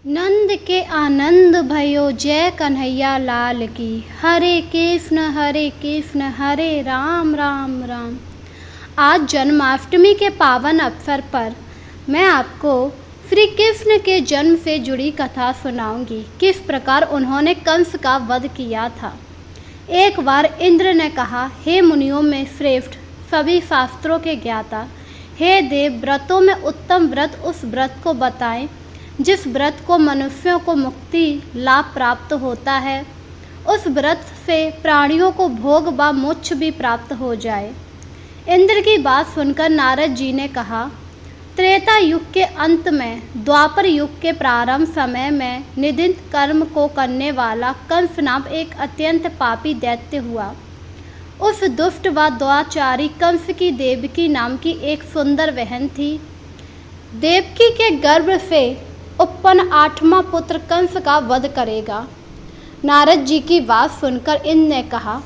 नंद के आनंद भयो जय कन्हैया लाल की। हरे कृष्ण हरे राम राम राम। आज जन्माष्टमी के पावन अवसर पर मैं आपको श्री कृष्ण के जन्म से जुड़ी कथा सुनाऊंगी। किस प्रकार उन्होंने कंस का वध किया था। एक बार इंद्र ने कहा, हे मुनियों में श्रेष्ठ, सभी शास्त्रों के ज्ञाता, हे देव, व्रतों में उत्तम व्रत उस व्रत को बताएं जिस व्रत को मनुष्यों को मुक्ति लाभ प्राप्त होता है। उस व्रत से प्राणियों को भोग व मोक्ष भी प्राप्त हो जाए। इंद्र की बात सुनकर नारद जी ने कहा, त्रेता युग के अंत में द्वापर युग के प्रारंभ समय में निंदित कर्म को करने वाला कंस नाम एक अत्यंत पापी दैत्य हुआ। उस दुष्ट व दुराचारी कंस की देवकी नाम की एक सुंदर बहन थी। देवकी के गर्भ से उत्पन्न 8वां पुत्र कंस का वध करेगा। नारद जी की बात सुनकर इंद्र ने कहा,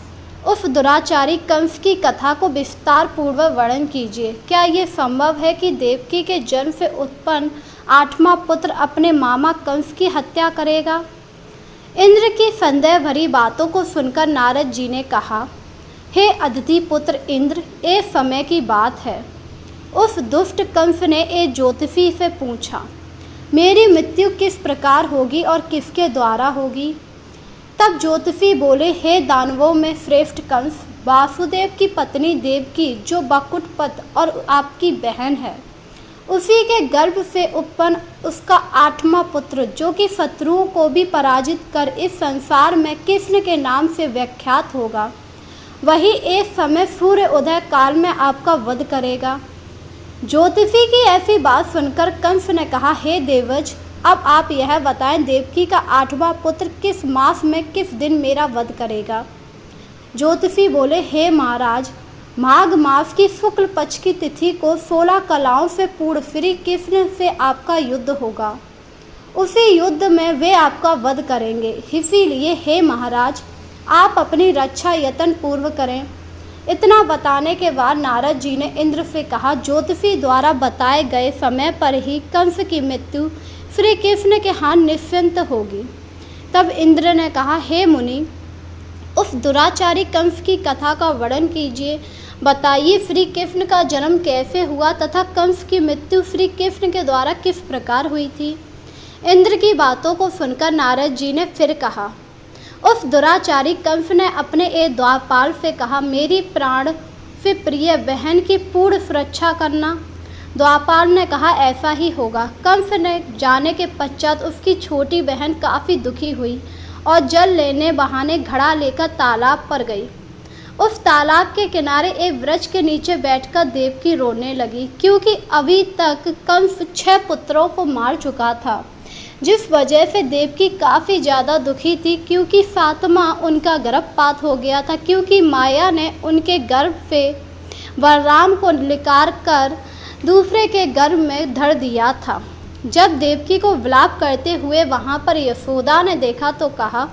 उस दुराचारी कंस की कथा को विस्तार पूर्वक वर्णन कीजिए। क्या ये संभव है कि देवकी के जन्म से उत्पन्न 8वां पुत्र अपने मामा कंस की हत्या करेगा। इंद्र की संदेह भरी बातों को सुनकर नारद जी ने कहा, हे अदिति पुत्र इंद्र, एक समय की बात है। उस दुष्ट कंस ने एक ज्योतिषी से पूछा, मेरी मृत्यु किस प्रकार होगी और किसके द्वारा होगी। तब ज्योतिषी बोले, हे दानवों में श्रेष्ठ कंस, वासुदेव की पत्नी देवकी, जो बकुटपत और आपकी बहन है, उसी के गर्भ से उत्पन्न उसका 8वां पुत्र, जो कि शत्रुओं को भी पराजित कर इस संसार में कृष्ण के नाम से विख्यात होगा, वही एक समय सूर्य उदय काल में आपका वध करेगा। ज्योतिषी की ऐसी बात सुनकर कंस ने कहा, हे देवज, अब आप यह बताएं, देवकी का 8वां पुत्र किस मास में किस दिन मेरा वध करेगा। ज्योतिषी बोले, हे महाराज, माघ मास की शुक्ल पक्ष की तिथि को 16 कलाओं से पूर्ण श्री कृष्ण से आपका युद्ध होगा। उसी युद्ध में वे आपका वध करेंगे। इसीलिए हे महाराज, आप अपनी रक्षा यत्न पूर्व करें। इतना बताने के बाद नारद जी ने इंद्र से कहा, ज्योतिषी द्वारा बताए गए समय पर ही कंस की मृत्यु श्री कृष्ण के हाथ निश्चिंत होगी। तब इंद्र ने कहा, हे मुनि, उस दुराचारी कंस की कथा का वर्णन कीजिए। बताइए, श्री कृष्ण का जन्म कैसे हुआ तथा कंस की मृत्यु श्री कृष्ण के द्वारा किस प्रकार हुई थी। इंद्र की बातों को सुनकर नारद जी ने फिर कहा, उस दुराचारी कंस ने अपने एक द्वारपाल से कहा, मेरी प्राण से प्रिय बहन की पूर्ण सुरक्षा करना। द्वारपाल ने कहा, ऐसा ही होगा। कंस ने जाने के पश्चात उसकी छोटी बहन काफ़ी दुखी हुई और जल लेने बहाने घड़ा लेकर तालाब पर गई। उस तालाब के किनारे एक वृक्ष के नीचे बैठकर देवकी रोने लगी, क्योंकि अभी तक कंस 6 पुत्रों को मार चुका था, जिस वजह से देवकी काफ़ी ज़्यादा दुखी थी, क्योंकि 7वां उनका गर्भपात हो गया था, क्योंकि माया ने उनके गर्भ से बलराम को निकाल कर दूसरे के गर्भ में धर दिया था। जब देवकी को विलाप करते हुए वहाँ पर यशोदा ने देखा तो कहा,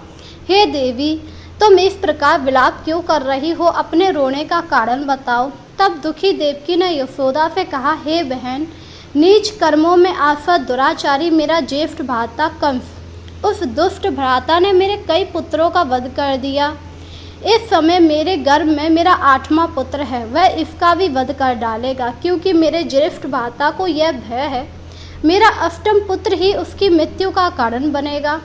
हे देवी, तुम इस प्रकार विलाप क्यों कर रही हो, अपने रोने का कारण बताओ। तब दुखी देवकी ने यशोदा से कहा, हे बहन, नीच कर्मों में आसक्त दुराचारी मेरा ज्येष्ठ भ्राता कंस, उस दुष्ट भ्राता ने मेरे कई पुत्रों का वध कर दिया। इस समय मेरे गर्भ में मेरा 8वां पुत्र है, वह इसका भी वध कर डालेगा, क्योंकि मेरे ज्येष्ठ भ्राता को यह भय है, मेरा 8वां पुत्र ही उसकी मृत्यु का कारण बनेगा।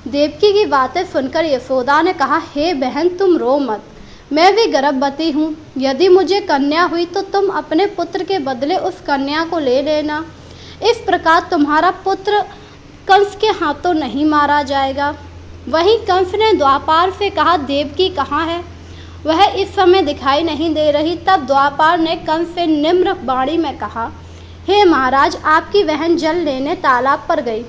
देवकी की बातें सुनकर यशोदा ने कहा, हे बहन, तुम रो मत, मैं भी गर्भवती हूँ। यदि मुझे कन्या हुई तो तुम अपने पुत्र के बदले उस कन्या को ले लेना। इस प्रकार तुम्हारा पुत्र कंस के हाथों नहीं मारा जाएगा। वहीं कंस ने द्वारपाल से कहा, देवकी कहाँ है, वह इस समय दिखाई नहीं दे रही। तब द्वारपाल ने कंस से निम्र वाणी में कहा, हे महाराज, आपकी बहन जल लेने तालाब पर गई।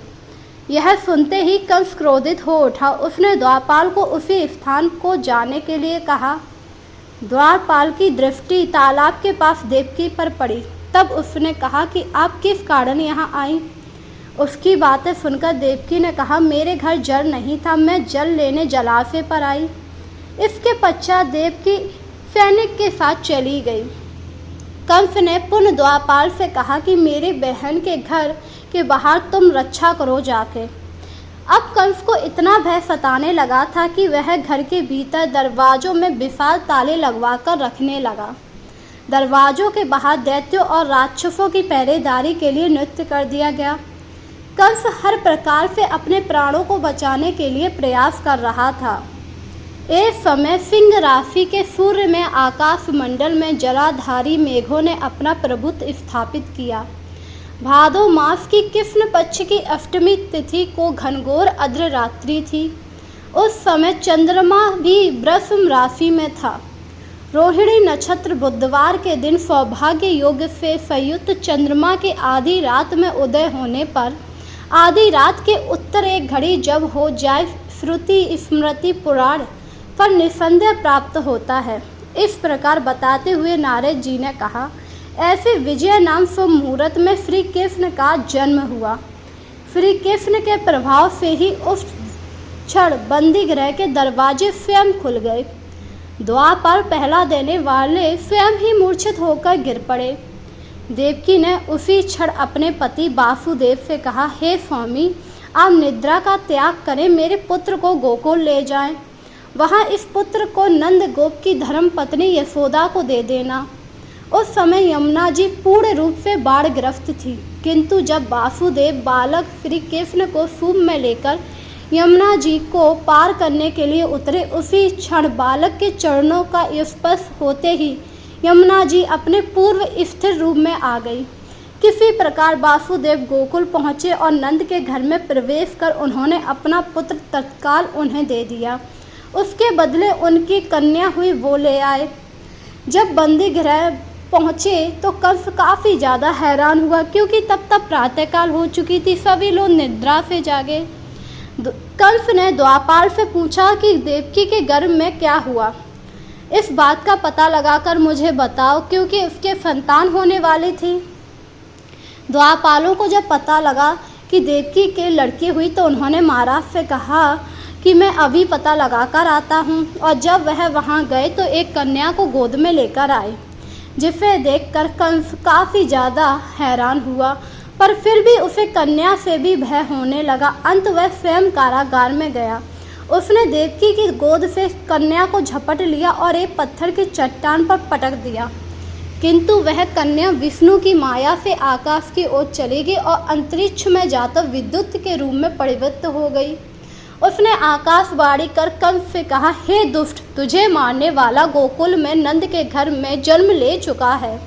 यह सुनते ही कंस क्रोधित हो उठा। उसने द्वारपाल को उसी स्थान को जाने के लिए कहा। द्वारपाल की दृष्टि तालाब के पास देवकी पर पड़ी। तब उसने कहा कि आप किस कारण यहाँ आई। उसकी बातें सुनकर देवकी ने कहा, मेरे घर जल नहीं था, मैं जल लेने जलाशय पर आई। इसके पश्चात देवकी सैनिक के साथ चली गई। कंस ने पुनः द्वारपाल से कहा कि मेरी बहन के घर के बाहर तुम रक्षा करो जाके। अब कंस को इतना भय सताने लगा था कि वह घर के भीतर दरवाजों में विशाल ताले लगवाकर रखने लगा। दरवाजों के बाहर दैत्यों और राक्षसों की पहरेदारी के लिए नियुक्त कर दिया गया। कंस हर प्रकार से अपने प्राणों को बचाने के लिए प्रयास कर रहा था। एक समय सिंह राशि के सूर्य में आकाश मंडल में जलाधारी मेघों ने अपना प्रभुत्व स्थापित किया। भादो मास की कृष्ण पक्ष की अष्टमी तिथि को घनघोर अद्र रात्रि थी। उस समय चंद्रमा भी वृषभ राशि में था। रोहिणी नक्षत्र बुधवार के दिन सौभाग्य योग से संयुक्त चंद्रमा के आधी रात में उदय होने पर आधी रात के उत्तर एक घड़ी जब हो जाए श्रुति स्मृति पुराण पर निसंदेह प्राप्त होता है। इस प्रकार बताते हुए नारद जी ने कहा, ऐसे विजय नाम शुभ मुहूर्त में श्री कृष्ण का जन्म हुआ। श्री कृष्ण के प्रभाव से ही उस क्षण बंदी गृह के दरवाजे स्वयं खुल गए। द्वापर पहला देने वाले स्वयं ही मूर्छित होकर गिर पड़े। देवकी ने उसी क्षण अपने पति वासुदेव से कहा, हे स्वामी, आप निद्रा का त्याग करें, मेरे पुत्र को गोकुल ले जाएं। वहाँ इस पुत्र को नंद गोप की धर्म पत्नी यशोदा को दे देना। उस समय यमुना जी पूर्ण रूप से बाढ़ग्रस्त थी, किंतु जब वासुदेव बालक श्री कृष्ण को सूप में लेकर यमुना जी को पार करने के लिए उतरे, उसी क्षण बालक के चरणों का स्पर्श होते ही यमुना जी अपने पूर्व स्थिर रूप में आ गई। किसी प्रकार वासुदेव गोकुल पहुँचे और नंद के घर में प्रवेश कर उन्होंने अपना पुत्र तत्काल उन्हें दे दिया। उसके बदले उनकी कन्या हुई वो ले आए। जब बंदी गृह पहुँचे तो कंस काफ़ी ज़्यादा हैरान हुआ, क्योंकि तब प्रातःकाल हो चुकी थी, सभी लोग निद्रा से जागे। कंस ने द्वापाल से पूछा कि देवकी के गर्भ में क्या हुआ, इस बात का पता लगाकर मुझे बताओ, क्योंकि उसके संतान होने वाली थी। द्वापालों को जब पता लगा कि देवकी के लड़की हुई तो उन्होंने महाराज से कहा कि मैं अभी पता लगाकर आता हूँ। और जब वह वहाँ गए तो एक कन्या को गोद में लेकर आए, जिसे देखकर कंस काफ़ी ज़्यादा हैरान हुआ, पर फिर भी उसे कन्या से भी भय होने लगा। अंत वह स्वयं कारागार में गया। उसने देवकी की गोद से कन्या को झपट लिया और एक पत्थर की चट्टान पर पटक दिया, किंतु वह कन्या विष्णु की माया से आकाश की ओर चली गई और अंतरिक्ष में जाकर विद्युत के रूप में परिवर्तित हो गई। उसने आकाशवाणी कर कंस से कहा, हे दुष्ट, तुझे मारने वाला गोकुल में नंद के घर में जन्म ले चुका है,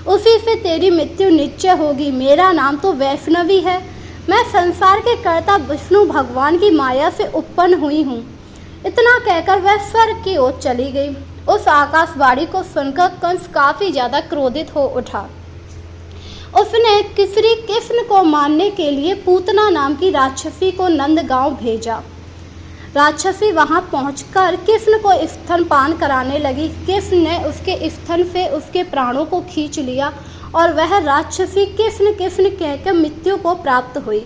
उसी से तेरी मृत्यु निश्चय होगी। मेरा नाम तो वैष्णवी है, मैं संसार के कर्ता विष्णु भगवान की माया से उत्पन्न हुई हूँ। इतना कहकर वह स्वर्ग की ओर चली गई। उस आकाशवाणी को सुनकर कंस काफ़ी ज़्यादा क्रोधित हो उठा। उसने श्री कृष्ण को मारने के लिए पूतना नाम की राक्षसी को नंदगांव भेजा। राक्षसी वहां पहुंचकर कृष्ण को स्तनपान कराने लगी। कृष्ण ने उसके स्तन से उसके प्राणों को खींच लिया और वह राक्षसी कृष्ण कृष्ण कहकर मृत्यु को प्राप्त हुई।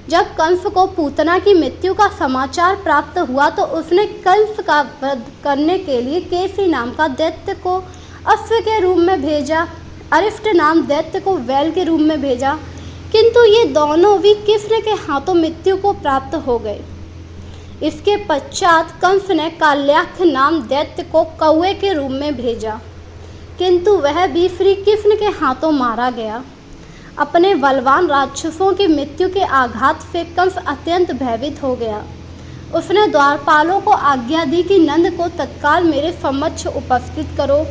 जब कंस को पूतना की मृत्यु का समाचार प्राप्त हुआ तो उसने कंस का वध करने के लिए केसी नाम का दैत्य को अश्व के रूप में भेजा, अरिष्ट नाम दैत्य को बैल के रूप में भेजा, किंतु ये दोनों भी कृष्ण के हाथों मृत्यु को प्राप्त हो गए। इसके पश्चात कंस ने काल्याक्ष नाम दैत्य को कौवे के रूप में भेजा, किंतु वह भी श्री कृष्ण के हाथों मारा गया। अपने बलवान राक्षसों की मृत्यु के आघात से कंस अत्यंत भयभीत हो गया। उसने द्वारपालों को आज्ञा दी कि नंद को तत्काल मेरे समक्ष उपस्थित करो।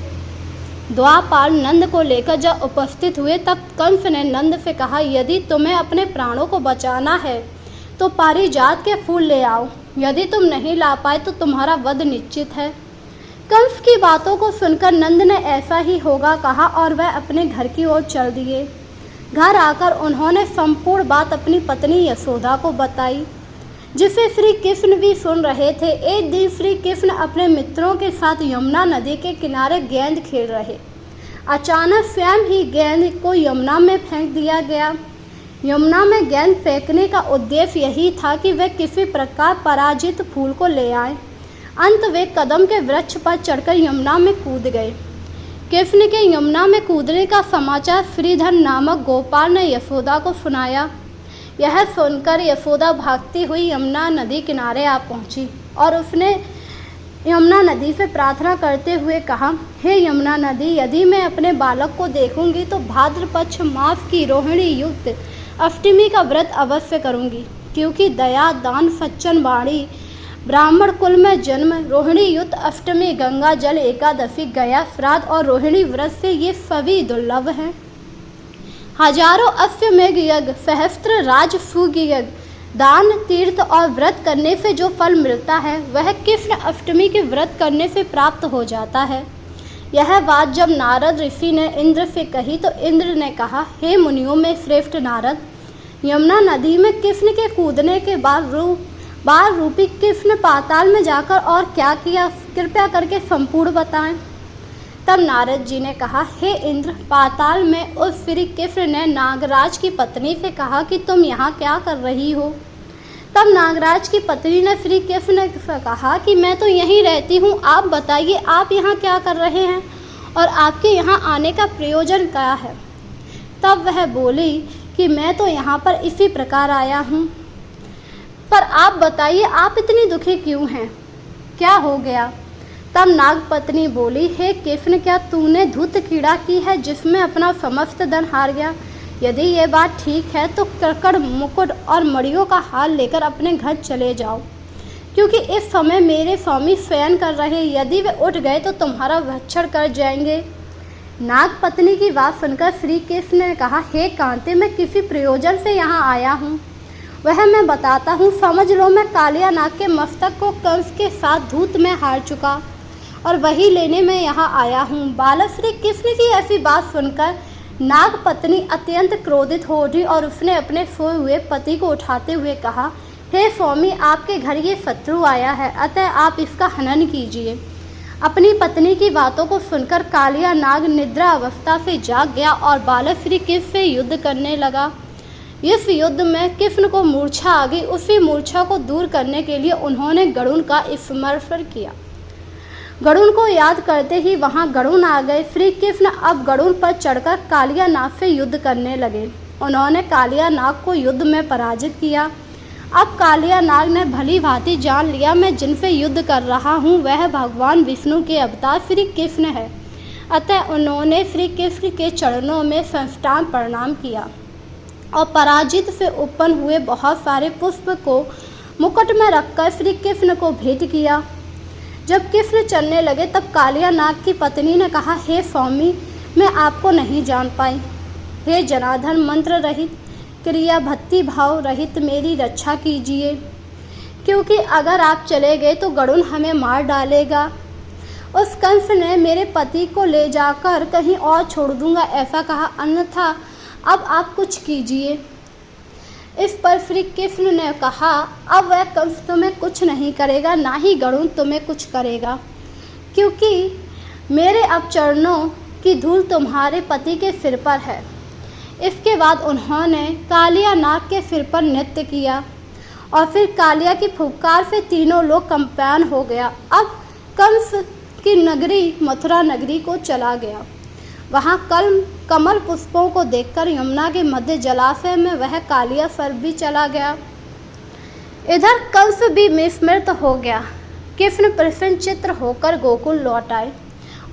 द्वारपाल नंद को लेकर जब उपस्थित हुए तब कंस ने नंद से कहा, यदि तुम्हें अपने प्राणों को बचाना है तो पारिजात के फूल ले आओ, यदि तुम नहीं ला पाए तो तुम्हारा वध निश्चित है। कंस की बातों को सुनकर नंद ने ऐसा ही होगा कहा और वह अपने घर की ओर चल दिए। घर आकर उन्होंने संपूर्ण बात अपनी पत्नी यशोदा को बताई, जिसे श्री कृष्ण भी सुन रहे थे। एक दिन श्री कृष्ण अपने मित्रों के साथ यमुना नदी के किनारे गेंद खेल रहे। अचानक स्वयं ही गेंद को यमुना में फेंक दिया गया। यमुना में गेंद फेंकने का उद्देश्य यही था कि वे किसी प्रकार पराजित फूल को ले आए। अंत वे कदम के वृक्ष पर चढ़कर यमुना में कूद गए। कृष्ण के यमुना में कूदने का समाचार श्रीधर नामक गोपाल ने यशोदा को सुनाया। यह सुनकर यशोदा भागती हुई यमुना नदी किनारे आ पहुंची और उसने यमुना नदी से प्रार्थना करते हुए कहा, हे यमुना नदी, यदि मैं अपने बालक को देखूंगी तो भाद्रपक्ष मास की रोहिणी युक्त अष्टमी का व्रत अवश्य करूंगी, क्योंकि दया दान सच्चन वाणी ब्राह्मण कुल में जन्म, रोहिणी युक्त अष्टमी, गंगा जल एकादशी, गया श्राद्ध और रोहिणी व्रत से ये सभी दुर्लभ हैं। हजारों अश्वमेघ यज्ञ, सहस्त्र राजसूय यज्ञ, दान तीर्थ और व्रत करने से जो फल मिलता है वह कृष्ण अष्टमी के व्रत करने से प्राप्त हो जाता है। यह बात जब नारद ऋषि ने इंद्र से कही तो इंद्र ने कहा, हे मुनियों में श्रेष्ठ नारद, यमुना नदी में कृष्ण के कूदने के बाद बाल रूपी कृष्ण पाताल में जाकर और क्या किया, कृपया करके संपूर्ण बताएं। तब नारद जी ने कहा, हे इंद्र, पाताल में उस श्री कृष्ण ने नागराज की पत्नी से कहा कि तुम यहाँ क्या कर रही हो। तब नागराज की पत्नी ने श्री कृष्ण से कहा कि मैं तो यहीं रहती हूँ, आप बताइए आप यहाँ क्या कर रहे हैं और आपके यहाँ आने का प्रयोजन क्या है। तब वह बोली कि मैं तो यहाँ पर इसी प्रकार आया हूँ, पर आप बताइए आप इतनी दुखी क्यों हैं, क्या हो गया। तब नाग पत्नी बोली, हे कृष्ण, क्या तूने धूत क्रीड़ा की है जिसमें अपना समस्त धन हार गया। यदि ये बात ठीक है तो ककड़ मुकुट और मड़ियों का हार लेकर अपने घर चले जाओ, क्योंकि इस समय मेरे स्वामी शयन कर रहे, यदि वे उठ गए तो तुम्हारा भक्षण कर जाएंगे। नाग पत्नी की बात सुनकर श्री कृष्ण ने कहा, हे कांते, मैं किसी प्रयोजन से यहाँ आया हूँ, वह मैं बताता हूँ, समझ लो। मैं कालिया नाग के मस्तक को कंस के साथ धूत में हार चुका और वही लेने में यहाँ आया हूँ। बालक श्री कृष्ण की ऐसी बात सुनकर नाग पत्नी अत्यंत क्रोधित हो उठी और उसने अपने सोए हुए पति को उठाते हुए कहा, हे स्वामी, आपके घर ये शत्रु आया है, अतः आप इसका हनन कीजिए। अपनी पत्नी की बातों को सुनकर कालिया नाग निद्रा अवस्था से जाग गया और बालक श्री कृष्ण से युद्ध करने लगा। इस युद्ध में कृष्ण को मूर्छा आ गई। उसी मूर्छा को दूर करने के लिए उन्होंने गरुण का स्मरण किया। गरुण को याद करते ही वहां गरुण आ गए। श्री कृष्ण अब गरुण पर चढ़कर कालिया नाग से युद्ध करने लगे। उन्होंने कालिया नाग को युद्ध में पराजित किया। अब कालिया नाग ने भली भांति जान लिया, मैं जिनसे युद्ध कर रहा हूँ वह भगवान विष्णु के अवतार श्री कृष्ण है। अतः उन्होंने श्री कृष्ण के चरणों में साष्टांग प्रणाम किया और पराजित से उत्पन्न हुए बहुत सारे पुष्प को मुकुट में रखकर श्री कृष्ण को भेंट किया। जब कृष्ण चलने लगे तब कालिया नाग की पत्नी ने कहा, हे स्वामी, मैं आपको नहीं जान पाई। हे जनार्दन, मंत्र रहित, क्रिया भक्ति भाव रहित मेरी रक्षा कीजिए, क्योंकि अगर आप चले गए तो गरुण हमें मार डालेगा। उस कंस ने मेरे पति को ले जाकर कहीं और छोड़ दूंगा ऐसा कहा, अन्यथा अब आप कुछ कीजिए। इस पर श्री कृष्ण ने कहा, अब वह कंस तुम्हें कुछ नहीं करेगा, ना ही गरुण तुम्हें कुछ करेगा, क्योंकि मेरे अब चरणों की धूल तुम्हारे पति के सिर पर है। इसके बाद उन्होंने कालिया नाग के सिर पर नृत्य किया और फिर कालिया की फुफकार से तीनों लोग कंपायन हो गया। अब कंस की नगरी मथुरा नगरी को चला गया। वहाँ कमल पुष्पों को देखकर यमुना के मध्य जलाशय में वह कालिया सर्प भी चला गया। इधर कंस भी विस्मृत हो गया। कृष्ण प्रसन्नचित्त होकर गोकुल लौट आए।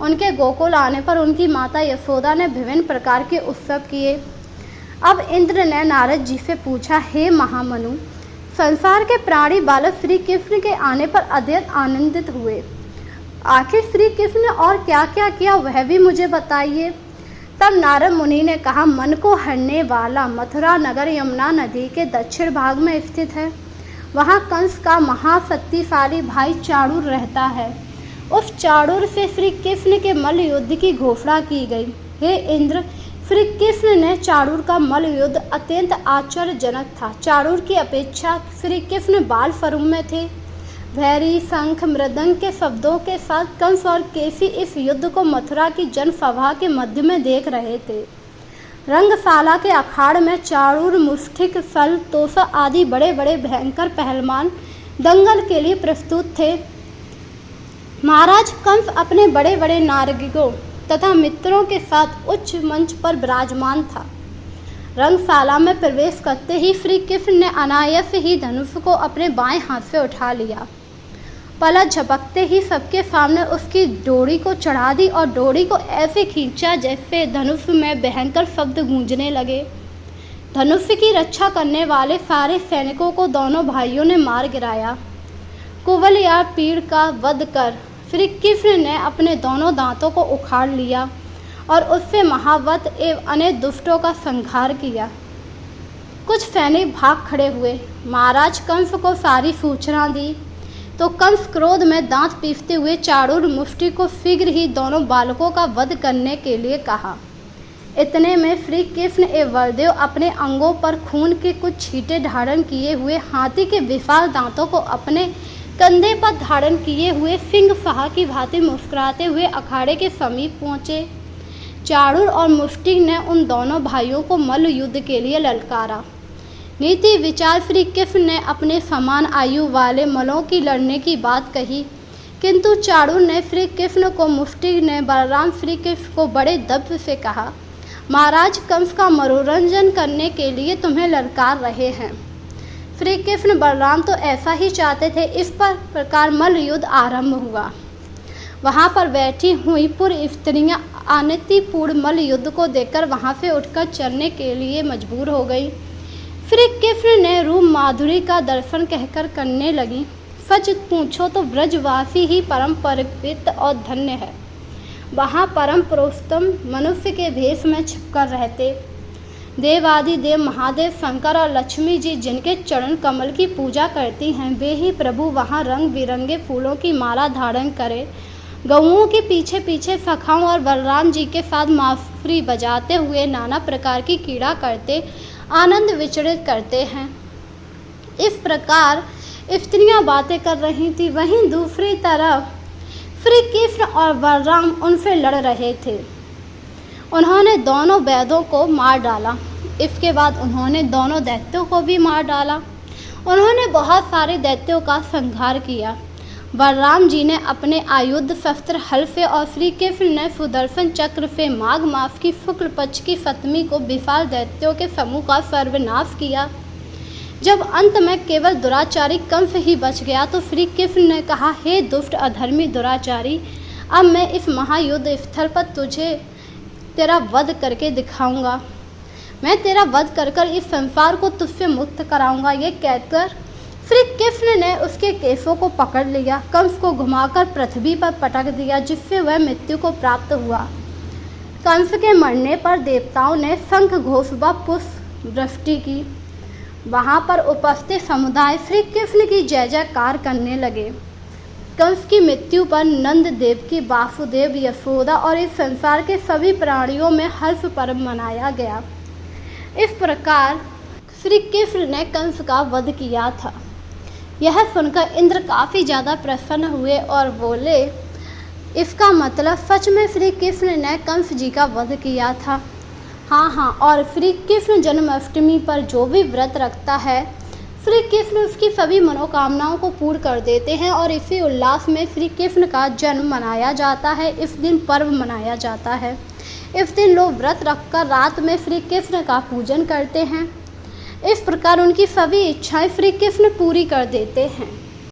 उनके गोकुल आने पर उनकी माता यशोदा ने विभिन्न प्रकार के उत्सव किए। अब इंद्र ने नारद जी से पूछा, हे महामनु, संसार के प्राणी बालक श्री कृष्ण के आने पर अत्यंत आनंदित हुए। आखिर श्री कृष्ण ने और क्या क्या किया वह भी मुझे बताइए। तब नारद मुनि ने कहा, मन को हरने वाला मथुरा नगर यमुना नदी के दक्षिण भाग में स्थित है। वहाँ कंस का महाशक्तिशाली भाई चाणूर रहता है। उस चाणूर से श्री कृष्ण के मल्ल युद्ध की घोषणा की गई। हे इंद्र, श्री कृष्ण ने चाणूर का मल्ल युद्ध अत्यंत आश्चर्यजनक था। चाणूर की अपेक्षा श्री कृष्ण बाल स्वरूप में थे। भैरी शंख मृदंग के शब्दों के साथ कंस और केसी इस युद्ध को मथुरा की जनसभा के मध्य में देख रहे थे। रंगशाला के अखाड़ में चाणूर, मुष्टिक, सल, तोसा आदि बड़े बड़े भयंकर पहलवान दंगल के लिए प्रस्तुत थे। महाराज कंस अपने बड़े बड़े नारगिगों तथा मित्रों के साथ उच्च मंच पर विराजमान था। रंगशाला में प्रवेश करते ही श्री कृष्ण ने अनायास ही धनुष को अपने बाएं हाथ से उठा लिया। पलक झपकते ही सबके सामने उसकी डोरी को चढ़ा दी और डोरी को ऐसे खींचा जैसे धनुष में भयंकर शब्द गूंजने लगे। धनुष की रक्षा करने वाले सारे सैनिकों को दोनों भाइयों ने मार गिराया। कुवलयार पीड़ का वध कर श्री कृष्ण ने अपने दोनों दांतों को उखाड़ लिया और उससे महावत एवं अनेक दुष्टों का संहार किया। कुछ सैनिक भाग खड़े हुए। महाराज कंस को सारी सूचना दी तो कंस क्रोध में दांत पीसते हुए चाणूर मुष्टि को शीघ्र ही दोनों बालकों का वध करने के लिए कहा। इतने में श्री कृष्ण एवं बलदेव अपने अंगों पर खून के कुछ छींटे धारण किए हुए हाथी के विशाल दांतों को अपने कंधे पर धारण किए हुए सिंह शाह की भांति मुस्कुराते हुए अखाड़े के समीप पहुंचे। चाणूर और मुष्टि ने उन दोनों भाइयों को मल्ल युद्ध के लिए ललकारा। नीति विचार श्री कृष्ण ने अपने समान आयु वाले मल्लों की लड़ने की बात कही, किंतु चाणूर ने श्री कृष्ण को, मुष्टि ने बलराम श्री कृष्ण को बड़े दर्प से कहा, महाराज कंस का मनोरंजन करने के लिए तुम्हें ललकार रहे हैं। श्री कृष्ण बलराम तो ऐसा ही चाहते थे। इस प्रकार मल्ल युद्ध आरंभ हुआ। वहाँ पर बैठी हुई पूर्व स्त्रियाँ अनतिपूर्ण मल्ल युद्ध को देखकर वहाँ से उठकर चलने के लिए मजबूर हो गई। श्री कृष्ण ने रूप माधुरी का दर्शन कहकर करने लगी, सच पूछो तो ब्रजवासी ही परम पवित्र और धन्य है। वहाँ परम पुरुषोत्तम मनुष्य के भेष में छिपकर रहते देवादि देव महादेव शंकर और लक्ष्मी जी जिनके चरण कमल की पूजा करती हैं, वे ही प्रभु वहाँ रंग बिरंगे फूलों की माला धारण करे गौओं के पीछे पीछे सखाओं और बलराम जी के साथ माफरी बजाते हुए नाना प्रकार की क्रीड़ा करते आनंद विचरित करते हैं। इस प्रकार स्त्रियां बातें कर रही थी। वहीं दूसरी तरफ श्री कृष्ण और बलराम उनसे लड़ रहे थे। उन्होंने दोनों वैद्यों को मार डाला। इसके बाद उन्होंने दोनों दैत्यों को भी मार डाला। उन्होंने बहुत सारे दैत्यों का संहार किया। बलराम जी ने अपने आयुध शस्त्र हल से और श्री कृष्ण ने सुदर्शन चक्र से माघ मास की शुक्ल पक्ष की सप्तमी को विशाल दैत्यों के समूह का सर्वनाश किया। जब अंत में केवल दुराचारी कंस ही बच गया तो श्री कृष्ण ने कहा, हे दुष्ट अधर्मी दुराचारी, अब मैं इस महायुद्ध स्थल पर तुझे तेरा वध करके दिखाऊंगा। मैं तेरा वध कर इस संसार को तुझसे मुक्त कराऊंगा। ये कहकर श्री कृष्ण ने उसके केशों को पकड़ लिया, कंस को घुमाकर पृथ्वी पर पटक दिया, जिससे वह मृत्यु को प्राप्त हुआ। कंस के मरने पर देवताओं ने शंख घोष व पुष्प वृष्टि की। वहाँ पर उपस्थित समुदाय श्री कृष्ण की जय जयकार करने लगे। कंस की मृत्यु पर नंद देव की वासुदेव, यशोदा और इस संसार के सभी प्राणियों में हर्ष पर्व मनाया गया। इस प्रकार श्री कृष्ण ने कंस का वध किया था। यह सुनकर इंद्र काफ़ी ज़्यादा प्रसन्न हुए और बोले, इसका मतलब सच में श्री कृष्ण ने कंस जी का वध किया था। हाँ, और श्री कृष्ण जन्माष्टमी पर जो भी व्रत रखता है, श्री कृष्ण उसकी सभी मनोकामनाओं को पूर्ण कर देते हैं और इसी उल्लास में श्री कृष्ण का जन्म मनाया जाता है। इस दिन पर्व मनाया जाता है। इस दिन लोग व्रत रखकर रात में श्री कृष्ण का पूजन करते हैं। इस प्रकार उनकी सभी इच्छाएं श्री कृष्ण पूरी कर देते हैं।